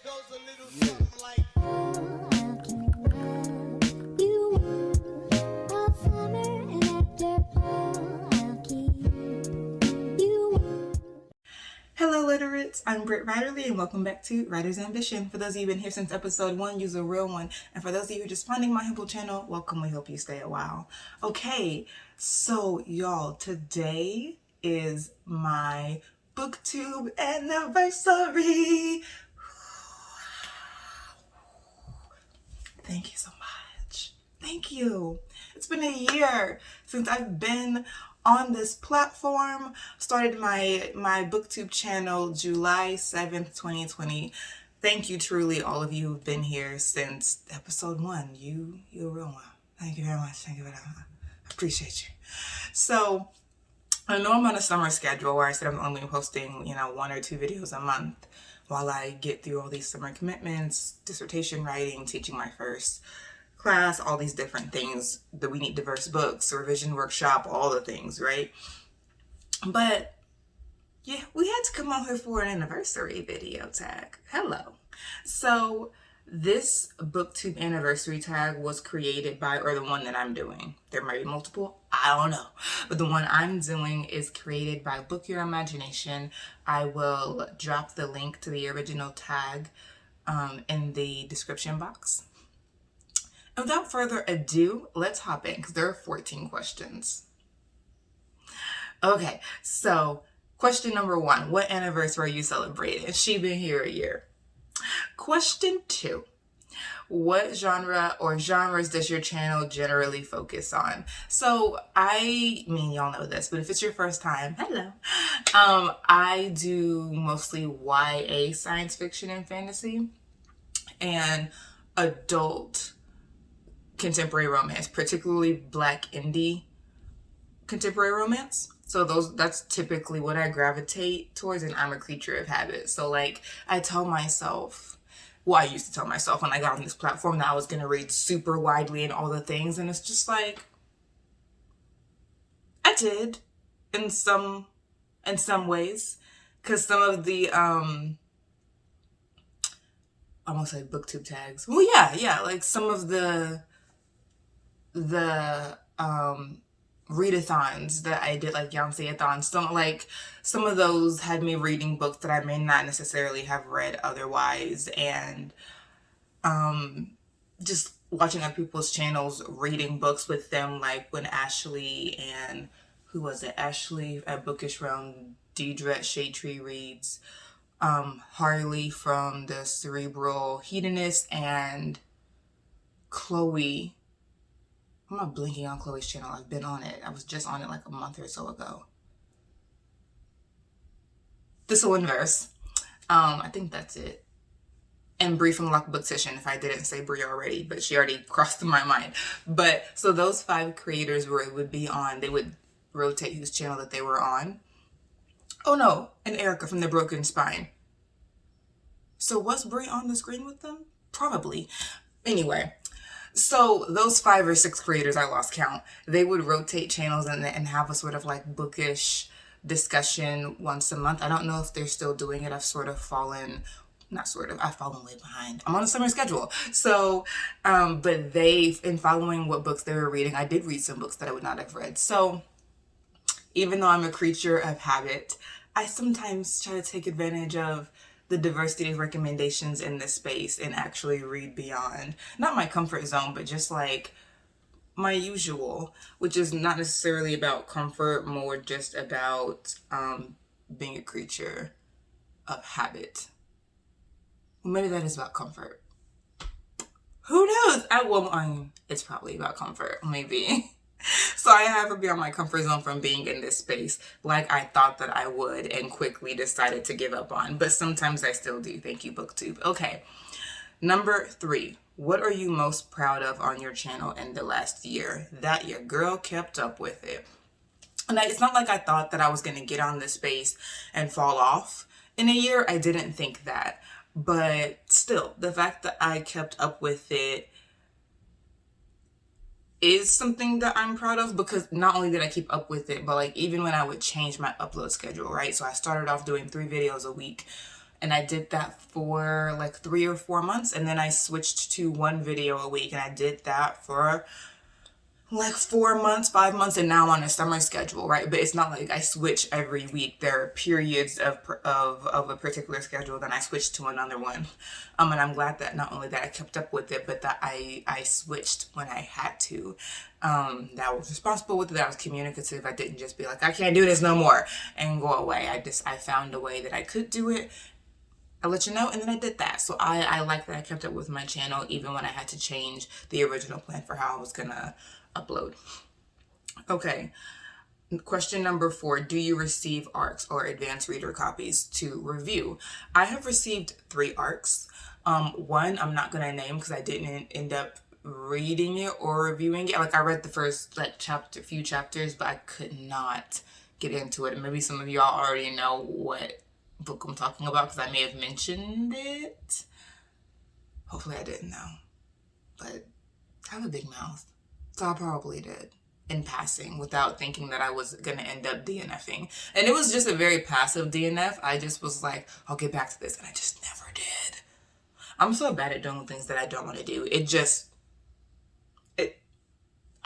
goes a little something like. Hello Literates, I'm Britt Ryderly and welcome back to Writer's Ambition. For those of you who've been here since episode 1, use a real one. And for those of you who are just finding my humble channel, welcome, we hope you stay a while. Okay, so y'all, today is my Booktube anniversary. Thank you so much. Thank you. It's been a year since I've been on this platform. Started my Booktube channel July 7th, 2020. Thank you truly, all of you who've been here since episode 1. You're a real one. Thank you very much. Thank you very much. I appreciate you. So I know I'm on a summer schedule where I said I'm only posting, 1 or 2 videos a month while I get through all these summer commitments, dissertation writing, teaching my first class, all these different things that we need, diverse books, revision workshop, all the things, right? But yeah, we had to come on here for an anniversary video tag. Hello. So this Booktube anniversary tag was created by, or the one that I'm doing, there might be multiple, I don't know, but the one I'm doing is created by Book Your Imagination. I will drop the link to the original tag in the description box. And without further ado, let's hop in because there are 14 questions. Okay, so question number 1, what anniversary are you celebrating? She been here a year. Question 2, what genre or genres does your channel generally focus on? So I mean, y'all know this, but if it's your first time, hello. I do mostly YA, science fiction and fantasy, and adult contemporary romance, particularly Black indie contemporary romance. So that's typically what I gravitate towards, and I'm a creature of habit. So like I used to tell myself when I got on this platform that I was gonna read super widely and all the things, and it's just like I did in some ways, because some of the almost like Booktube tags. Well, yeah, like some of the readathons that I did, like Yonsei-a-thons, some of those had me reading books that I may not necessarily have read otherwise, and just watching other people's channels, reading books with them, like when Ashley and Ashley at Bookish Realm, Deidre at Shade Tree Reads, Harley from the Cerebral Hedonist, and Chloe. I'm not blinking on Chloe's channel. I've been on it. I was just on it like a month or so ago. This one verse. I think that's it. And Bree from Lock Booktition, if I didn't say Bree already, but she already crossed my mind. But so those 5 creators would be on, they would rotate whose channel that they were on. Oh no, and Erica from The Broken Spine. So was Bree on the screen with them? Probably. Anyway. So those 5 or 6 creators, I lost count, they would rotate channels and have a sort of like bookish discussion once a month. I don't know if they're still doing it. I've fallen way behind. I'm on a summer schedule. So, but in following what books they were reading, I did read some books that I would not have read. So even though I'm a creature of habit, I sometimes try to take advantage of the diversity of recommendations in this space and actually read beyond, not my comfort zone, but just like my usual, which is not necessarily about comfort, more just about being a creature of habit. Maybe that is about comfort. Who knows? It's probably about comfort, maybe. So I have to be on my comfort zone from being in this space like I thought that I would and quickly decided to give up on. But sometimes I still do. Thank you, Booktube. Okay. Number 3. What are you most proud of on your channel in the last year? That your girl kept up with it. And it's not like I thought that I was going to get on this space and fall off in a year. I didn't think that. But still, the fact that I kept up with it is something that I'm proud of, because not only did I keep up with it, but like even when I would change my upload schedule, right? So I started off doing 3 videos a week, And I did that for like 3 or 4 months, and then I switched to 1 video a week, and I did that for like 4 months, 5 months, and now I'm on a summer schedule, right? But it's not like I switch every week. There are periods of a particular schedule, then I switch to another one. And I'm glad that not only that I kept up with it, but that I switched when I had to. That I was responsible with it, that I was communicative. I didn't just be like, I can't do this no more, and go away. I found a way that I could do it. I let you know, and then I did that. So I like that I kept up with my channel even when I had to change the original plan for how I was gonna upload. Okay, question number 4. Do you receive ARCs or advanced reader copies to review? I have received 3 ARCs. One I'm not gonna name because I didn't end up reading it or reviewing it. Like I read the first like few chapters, but I could not get into it. And maybe some of y'all already know what book I'm talking about because I may have mentioned it. Hopefully I didn't know, but I have a big mouth, so I probably did in passing without thinking that I was gonna end up DNFing. And it was just a very passive DNF. I just was like, I'll get back to this, and I just never did. I'm so bad at doing things that I don't want to do.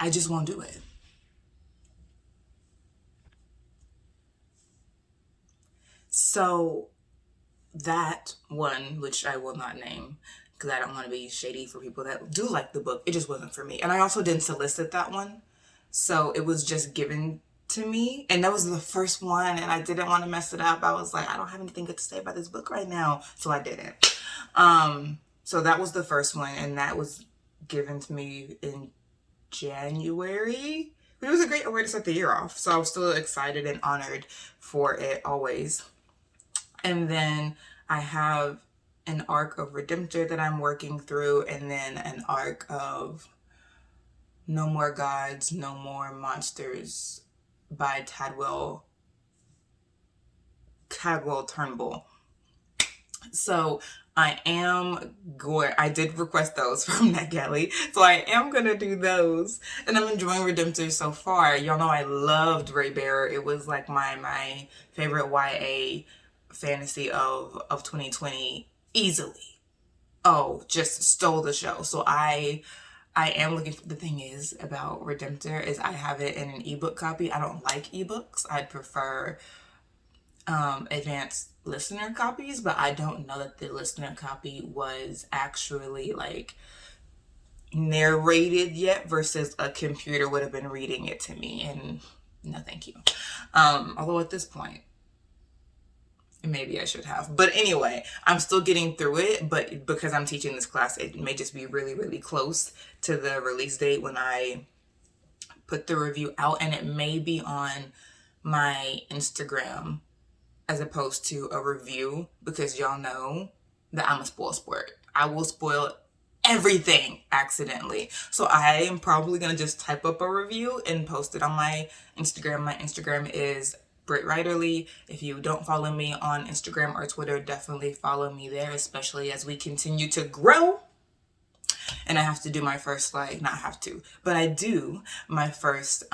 I just won't do it. So that one, which I will not name because I don't want to be shady for people that do like the book, it just wasn't for me. And I also didn't solicit that one. So it was just given to me. And that was the first one, and I didn't want to mess it up. I was like, I don't have anything good to say about this book right now. So I didn't. So that was the first one, and that was given to me in January. It was a great way to start the year off. So I was still excited and honored for it always. And then I have an arc of Redemptor that I'm working through, and then an arc of No More Gods, No More Monsters by Cadwell Turnbull. So I did request those from NetGalley, so I am gonna do those, and I'm enjoying Redemptor so far. Y'all know I loved Raybearer. It was like my favorite YA fantasy of 2020 easily. Oh, just stole the show. So I am looking for, the thing is about Redemptor is I have it in an ebook copy. I don't like ebooks. I'd prefer advanced listener copies, but I don't know that the listener copy was actually like narrated yet versus a computer would have been reading it to me, and no thank you. Although at this point maybe I should have, but anyway, I'm still getting through it. But because I'm teaching this class, it may just be really, really close to the release date when I put the review out, and it may be on my Instagram as opposed to a review, because y'all know that I'm a spoil sport. I will spoil everything accidentally. So I am probably gonna just type up a review and post it on my Instagram. My Instagram is Britt Writerly. If you don't follow me on Instagram or Twitter, definitely follow me there, especially as we continue to grow. And I have to do my first, like, not have to, but I do my first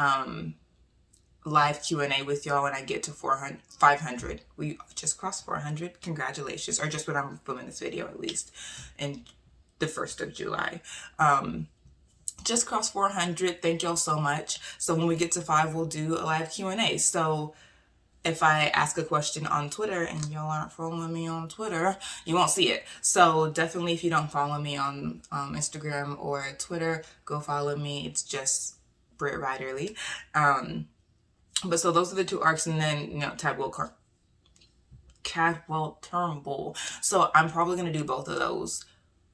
live Q&A with y'all when I get to 500. We just crossed 400. Congratulations. Or just when I'm filming this video, at least, in the 1st of July. Just crossed 400. Thank y'all so much. So when we get to 5, we'll do a live Q&A. So if I ask a question on Twitter and y'all aren't following me on Twitter, you won't see it. So definitely, if you don't follow me on Instagram or Twitter, go follow me. It's just Britt Writerly. But so those are the 2 arcs, and then, you know, Cadwell Turnbull. So I'm probably going to do both of those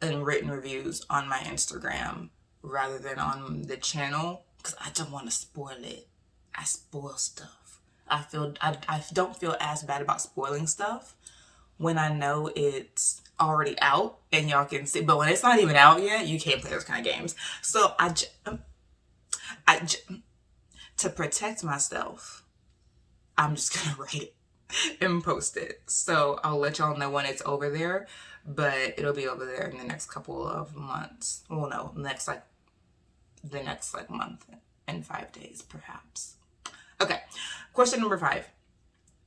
in written reviews on my Instagram rather than on the channel, because I don't want to spoil it. I spoil stuff. I don't feel as bad about spoiling stuff when I know it's already out and y'all can see. But when it's not even out yet, you can't play those kind of games. So to protect myself, I'm just gonna write it and post it. So I'll let y'all know when it's over there, but it'll be over there in the next couple of months. Well, no, the next month and 5 days, perhaps. Okay, question number 5.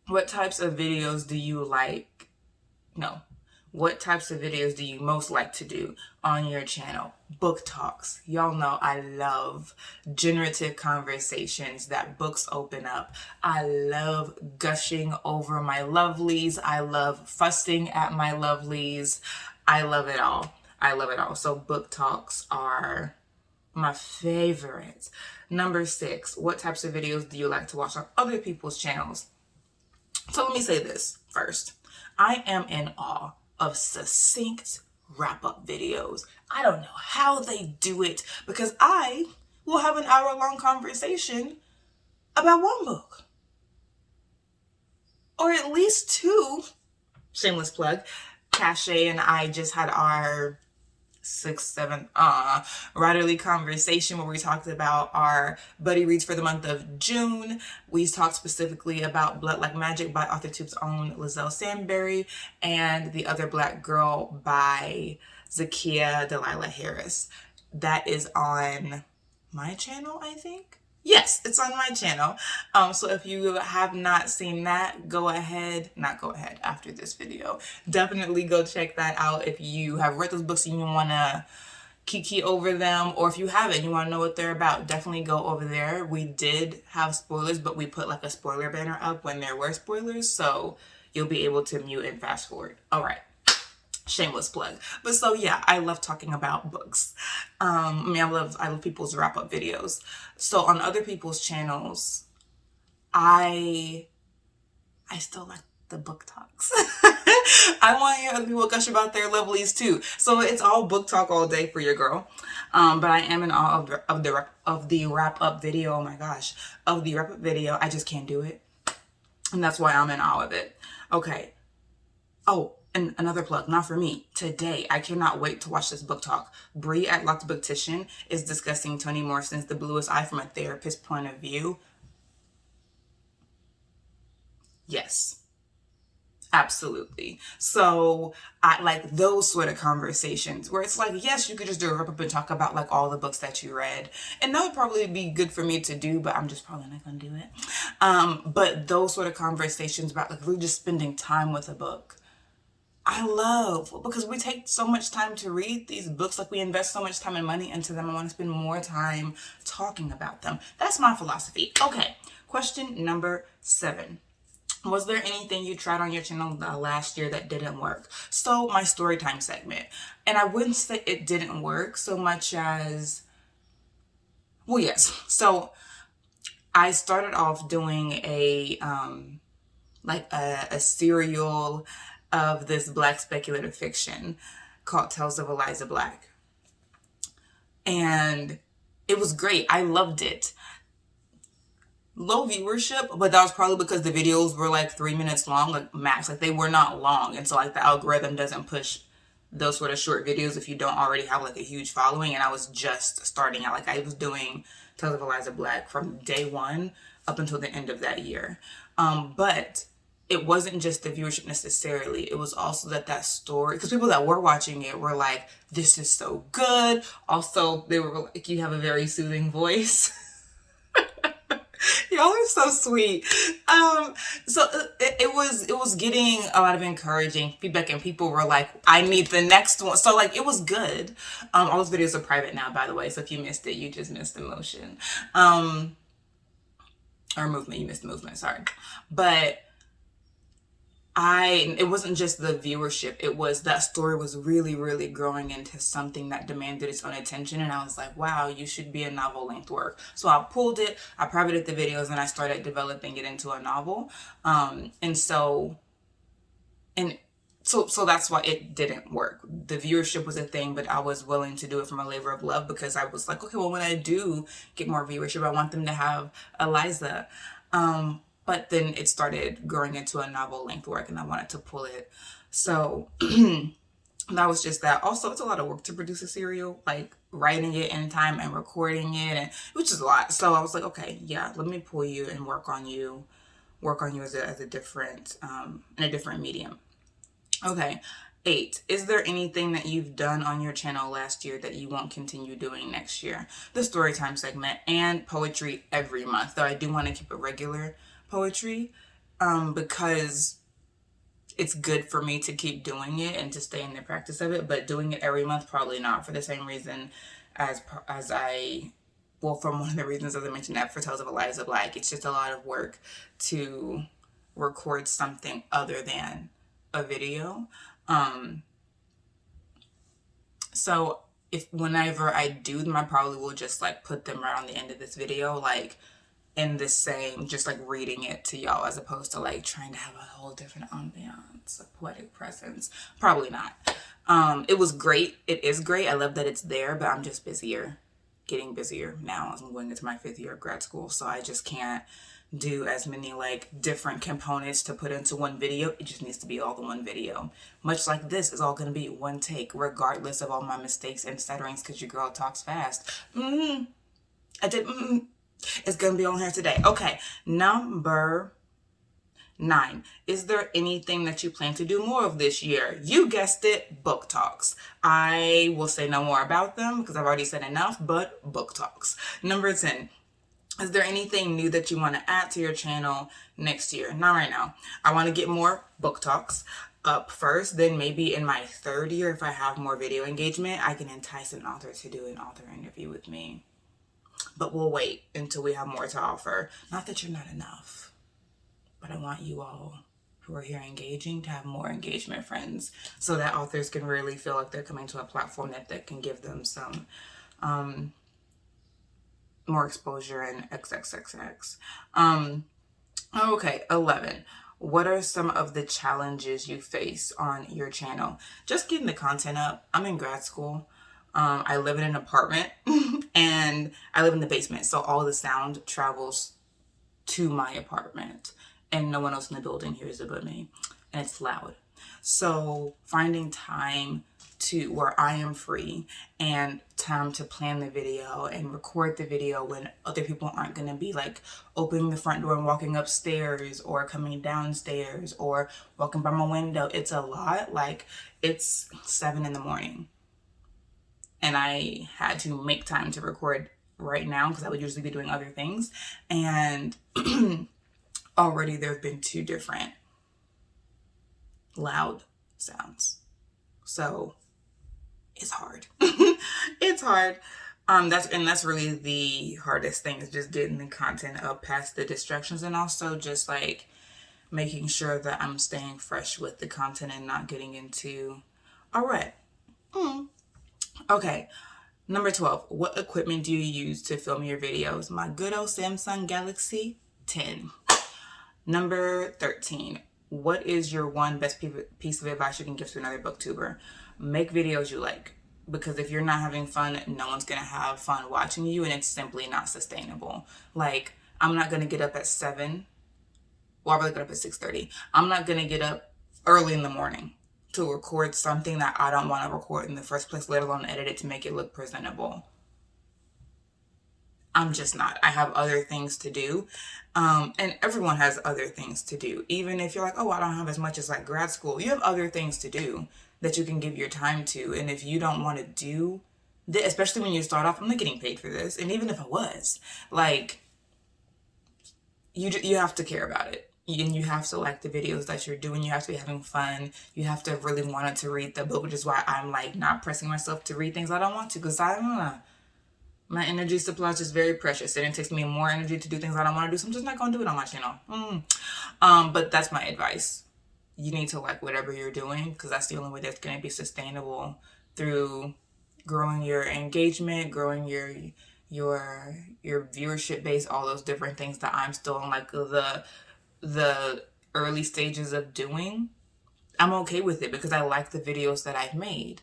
What types of videos do you like no. What types of videos do you most like to do on your channel? Book talks. Y'all know I love generative conversations that books open up. I love gushing over my lovelies. I love fussing at my lovelies. I love it all. I love it all. So book talks are my favorite. Number 6, what types of videos do you like to watch on other people's channels? So let me say this first. I am in awe of succinct wrap-up videos. I don't know how they do it, because I will have an hour-long conversation about one book. Or at least 2. Shameless plug. Cache and I just had our 6th, 7th writerly conversation where we talked about our buddy reads for the month of June. We talked specifically about Blood Like Magic by AuthorTube's own Lizelle Sandberry and The Other Black Girl by Zakiya Delilah Harris. That is on my channel, I think. Yes, it's on my channel. So if you have not seen that, after this video, definitely go check that out. If you have read those books and you want to kiki over them, or if you haven't, you want to know what they're about, definitely go over there. We did have spoilers, but we put like a spoiler banner up when there were spoilers, so you'll be able to mute and fast forward. All right. Shameless plug. But so yeah, I love talking about books. I love people's wrap-up videos. So on other people's channels, I still like the book talks. I want to hear other people gush about their lovelies too. So it's all book talk all day for your girl. But I am in awe of the wrap-up video. Oh my gosh, of the wrap-up video. I just can't do it, and that's why I'm in awe of it. Okay. Oh. And another plug, not for me, today, I cannot wait to watch this book talk. Bree at Locked Booktician is discussing Toni Morrison's The Bluest Eye from a therapist's point of view. Yes, absolutely. So I like those sort of conversations where it's like, yes, you could just do a wrap-up and talk about like all the books that you read. And that would probably be good for me to do, but I'm just probably not going to do it. But those sort of conversations about like really just spending time with a book, I love, because we take so much time to read these books, like we invest so much time and money into them. I want to spend more time talking about them. That's my philosophy. Okay, question number 7. Was there anything you tried on your channel last year that didn't work? So my story time segment, and I wouldn't say it didn't work so much as, well, yes. So I started off doing a serial of this Black speculative fiction called Tales of Eliza Black. And it was great. I loved it. Low viewership, but that was probably because the videos were like 3 minutes long, like max. Like they were not long. And so like the algorithm doesn't push those sort of short videos if you don't already have like a huge following. And I was just starting out. Like I was doing Tales of Eliza Black from day 1 up until the end of that year. But it wasn't just the viewership necessarily. It was also that story, because people that were watching it were like, this is so good. Also, they were like, you have a very soothing voice. Y'all are so sweet. So it was getting a lot of encouraging feedback, and people were like, I need the next one. So like, it was good. All those videos are private now, by the way. So if you missed it, you just missed the motion. Or movement, you missed the movement, sorry. But it wasn't just the viewership, it was that story was really, really growing into something that demanded its own attention. And I was like, wow, you should be a novel length work. So I pulled it, I privated the videos, and I started developing it into a novel. So that's why it didn't work. The viewership was a thing, but I was willing to do it from a labor of love, because I was like, okay, well, when I do get more viewership, I want them to have Eliza. But then it started growing into a novel length work, and I wanted to pull it. So that was just that. Also, it's a lot of work to produce a serial, like writing it in time and recording it, which is a lot. So I was like, okay, yeah, let me pull you and work on you as a different, in a different medium. Okay. 8. Is there anything that you've done on your channel last year that you won't continue doing next year? The storytime segment and poetry every month. Though I do want to keep it regular poetry, because it's good for me to keep doing it and to stay in the practice of it, but doing it every month, probably not, for the same reason as I, well, from one of the reasons, as I mentioned, that for Tales of Eliza Black, it's just a lot of work to record something other than a video. So if whenever I do them, I probably will just like put them right on the end of this video, like in the same, just like reading it to y'all, as opposed to like trying to have a whole different ambiance, a poetic presence. Probably not. It was great. It is great. I love that it's there, but I'm just busier, getting busier now as I'm going into my 5th year of grad school. So I just can't do as many like different components to put into one video. It just needs to be all the one video. Much like this is all going to be one take, regardless of all my mistakes and stutterings, because your girl talks fast. I did. It's going to be on here today. Okay, number 9. Is there anything that you plan to do more of this year? You guessed it, book talks. I will say no more about them because I've already said enough, but book talks. Number 10. Is there anything new that you want to add to your channel next year? Not right now. I want to get more book talks up first. Then maybe in my 3rd year, if I have more video engagement, I can entice an author to do an author interview with me. But we'll wait until we have more to offer. Not that you're not enough, but I want you all who are here engaging to have more engagement, friends, so that authors can really feel like they're coming to a platform that can give them some more exposure and XXXX. Okay, 11. What are some of the challenges you face on your channel? Just getting the content up. I'm in grad school. I live in an apartment and I live in the basement. So all the sound travels to my apartment and no one else in the building hears it but me. And it's loud. So finding time to where I am free and time to plan the video and record the video when other people aren't going to be like opening the front door and walking upstairs or coming downstairs or walking by my window. It's a lot. Like, it's 7 in the morning and I had to make time to record right now because I would usually be doing other things. And already there have been 2 different loud sounds. So it's hard. It's hard. That's really the hardest thing, is just getting the content up past the distractions, and also just like making sure that I'm staying fresh with the content and not getting into a rut. Okay. Number 12. What equipment do you use to film your videos? My good old Samsung Galaxy 10. Number 13. What is your one best piece of advice you can give to another booktuber? Make videos you like. Because if you're not having fun, no one's going to have fun watching you, and it's simply not sustainable. Like, I'm not going to get up at 7. Well, I really get up at 6:30. I'm not going to get up early in the morning to record something that I don't want to record in the first place, let alone edit it to make it look presentable. I'm just not. I have other things to do. And everyone has other things to do. Even if you're like, oh, I don't have as much as like grad school. You have other things to do that you can give your time to. And if you don't want to do this, especially when you start off, I'm not getting paid for this. And even if I was, like, you have to care about it. And you have to like the videos that you're doing. You have to be having fun. You have to really want to read the book, which is why I'm like not pressing myself to read things I don't want to, because my energy supply is just very precious, and it takes me more energy to do things I don't want to do, so I'm just not going to do it on my channel. But that's my advice. You need to like whatever you're doing, because that's the only way that's going to be sustainable, through growing your engagement, growing your viewership base, all those different things that I'm still in like the early stages of doing. I'm okay with it because I like the videos that I've made.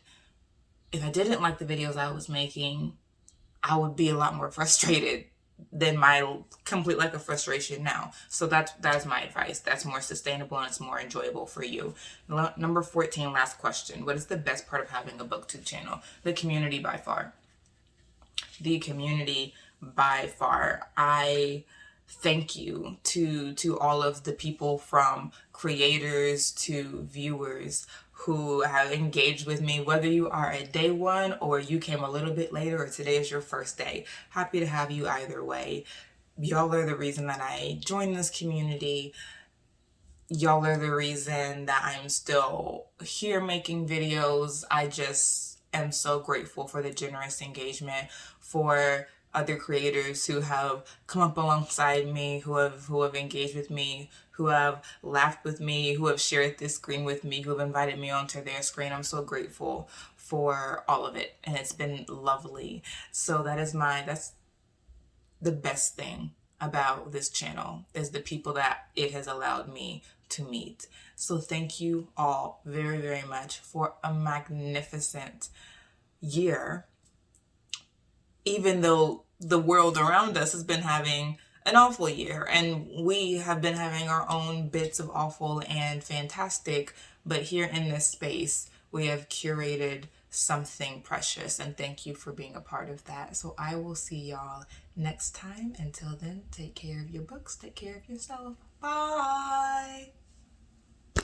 If I didn't like the videos I was making, I would be a lot more frustrated than my complete lack of frustration now. So that's my advice. That's more sustainable and it's more enjoyable for you. Number 14, last question. What is the best part of having a booktube channel? The community by far. The community by far. I thank you to all of the people, from creators to viewers, who have engaged with me, whether you are at day 1 or you came a little bit later or today is your first day. Happy to have you either way. Y'all are the reason that I joined this community. y'all are the reason that I'm still here making videos. I just am so grateful for the generous engagement, for other creators who have come up alongside me, who have engaged with me, who have laughed with me, who have shared this screen with me, who have invited me onto their screen. I'm so grateful for all of it, and it's been lovely. So that's the best thing about this channel, is the people that it has allowed me to meet. So thank you all very, very much for a magnificent year, even though the world around us has been having an awful year, and we have been having our own bits of awful and fantastic, but here in this space we have curated something precious, and thank you for being a part of that. So I will see y'all next time. Until then, take care of your books, take care of yourself. Bye.